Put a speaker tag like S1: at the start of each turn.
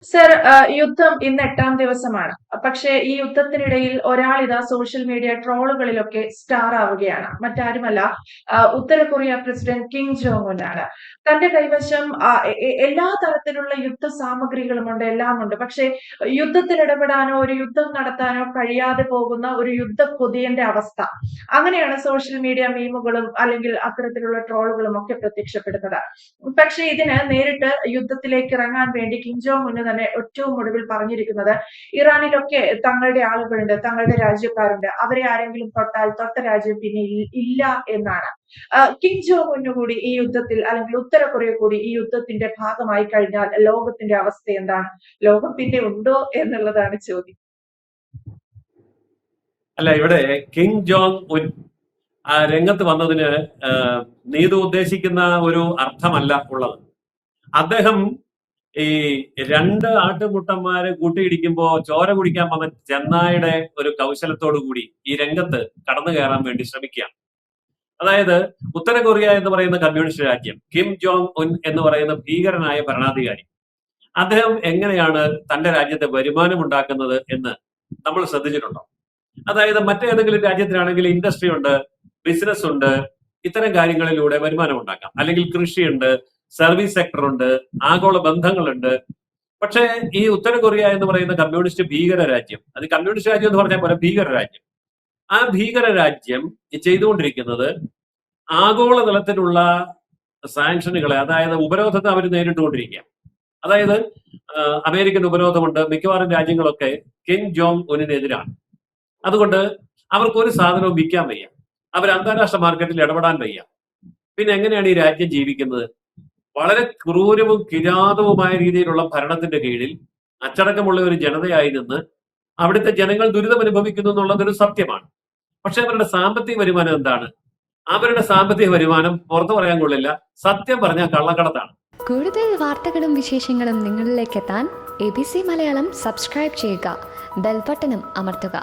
S1: Sir, യുദ്ധം ഇന്ന് 8ാം ദിവസമാണ്. പക്ഷേ ഈ യുദ്ധത്തിനിടയിൽ ഒരാളിതാ സോഷ്യൽ മീഡിയ ട്രോളുകളിലൊക്കെ സ്റ്റാർ ആവുകയാണ്. മറ്റാരുമല്ല, ഉത്തര Korea president Kim Jong Un ആണ്. തന്റെ കൈവശം എല്ലാ തരത്തിലുള്ള യുദ്ധ സാമഗ്രികളുമുണ്ട്, എല്ലാമുണ്ട്. പക്ഷേ യുദ്ധത്തിൽ ഇടപെടാനോ ഒരു യുദ്ധം നടത്താനോ കഴിയാതെ പോകുന്ന ഒരു യുദ്ധ കൊതിയന്റെ അവസ്ഥ. അങ്ങനെയാണ് സോഷ്യൽ മീഡിയ മീമുകളും അല്ലെങ്കിൽ അത്തരത്തിലുള്ള ട്രോളുകളും ഒക്കെ പ്രത്യക്ഷപ്പെടുന്നത്. പക്ഷേ ഇതിന് നേരിട്ട് യുദ്ധത്തിലേക്ക് ഇറങ്ങാൻ വേണ്ടി കിം ജോങ് ഉൻ തന്നെ ഏറ്റവും ഒടുവിൽ പറഞ്ഞിരിക്കുന്നത്, ഇറാനിലൊക്കെ തങ്ങളുടെ ആളുകളുണ്ട്, തങ്ങളുടെ രാജ്യക്കാരുണ്ട്, അവരെ ആരെങ്കിലും തൊട്ടാൽ തൊട്ട രാജ്യം പിന്നെ ഇല്ല എന്നാണ്. കിം ജോങ് ഉൻ കൂടി ഈ യുദ്ധത്തിൽ, അല്ലെങ്കിൽ ഉത്തര കൊറിയ കൂടി ഈ യുദ്ധത്തിന്റെ ഭാഗമായി കഴിഞ്ഞാൽ ലോകത്തിന്റെ അവസ്ഥ എന്താണ്? ലോകം പിന്നെ ഉണ്ടോ എന്നുള്ളതാണ് ചോദ്യം.
S2: അല്ല, ഇവിടെ കിം ജോങ് ഉൻ രംഗത്ത് വന്നതിന് നീതു ഉദ്ദേശിക്കുന്ന ഒരു അർത്ഥമല്ല ഉള്ളത്. അദ്ദേഹം ഈ രണ്ട് ആട്ടുമുട്ടന്മാര് കൂട്ടിയിടിക്കുമ്പോ ചോര കുടിക്കാൻ വന്ന ചെന്നായുടെ ഒരു കൗശലത്തോടു കൂടി ഈ രംഗത്ത് കടന്നു കയറാൻ വേണ്ടി ശ്രമിക്കുകയാണ്. അതായത് ഉത്തര കൊറിയ എന്ന് പറയുന്ന കമ്മ്യൂണിസ്റ്റ് രാജ്യം, കിം ജോങ് ഉൻ എന്ന് പറയുന്ന ഭീകരനായ ഭരണാധികാരി, അദ്ദേഹം എങ്ങനെയാണ് തന്റെ രാജ്യത്തെ വരുമാനം ഉണ്ടാക്കുന്നത് എന്ന് നമ്മൾ ശ്രദ്ധിച്ചിട്ടുണ്ടോ? അതായത് മറ്റേതെങ്കിലും രാജ്യത്തിനാണെങ്കിൽ ഇൻഡസ്ട്രി ഉണ്ട്, ബിസിനസ് ഉണ്ട്, ഇത്തരം കാര്യങ്ങളിലൂടെ വരുമാനം ഉണ്ടാക്കാം. അല്ലെങ്കിൽ കൃഷിയുണ്ട്, സർവീസ് സെക്ടർ ഉണ്ട്, ആഗോള ബന്ധങ്ങളുണ്ട്. പക്ഷേ ഈ ഉത്തര കൊറിയ എന്ന് പറയുന്ന കമ്മ്യൂണിസ്റ്റ് ഭീകര രാജ്യം, അത് കമ്മ്യൂണിസ്റ്റ് രാജ്യം എന്ന് പറഞ്ഞാൽ പോലെ ഭീകര രാജ്യം, ആ ഭീകര രാജ്യം ചെയ്തുകൊണ്ടിരിക്കുന്നത് ആഗോള തലത്തിലുള്ള സാങ്ഷനുകളെ, അതായത് ഉപരോധത്തെ അവർ നേരിട്ടുകൊണ്ടിരിക്കുക. അതായത് അമേരിക്കൻ ഉപരോധമുണ്ട്, മിക്കവാറും രാജ്യങ്ങളൊക്കെ കിം ജോങ് ഉന്നിനെതിരാണ്. അതുകൊണ്ട് അവർക്ക് ഒരു സാധനവും വിൽക്കാൻ വയ്യ, അവർ അന്താരാഷ്ട്ര മാർക്കറ്റിൽ ഇടപെടാൻ വയ്യ. പിന്നെ എങ്ങനെയാണ് ഈ രാജ്യം ജീവിക്കുന്നത്? വളരെ ക്രൂരവും കിരാതവുമായ രീതിയിലുള്ള ഭരണത്തിന്റെ കീഴിൽ അച്ചടക്കമുള്ള ഒരു ജനതയായി നിന്ന് അവിടുത്തെ ജനങ്ങൾ ദുരിതം അനുഭവിക്കുന്നു എന്നുള്ളതൊരു സത്യമാണ്. പക്ഷെ അവരുടെ സാമ്പത്തിക വരുമാനം എന്താണ്? അവരുടെ സാമ്പത്തിക വരുമാനം പുറത്തു പറയാൻ കൊള്ളില്ല, സത്യം പറഞ്ഞാൽ കള്ളക്കടത്താണ്.
S3: കൂടുതൽ വാർത്തകളും വിശേഷങ്ങളും നിങ്ങളിലേക്ക് എത്താൻ ABC മലയാളം സബ്സ്ക്രൈബ് ചെയ്യുക, ബെൽബട്ടനും അമർത്തുക.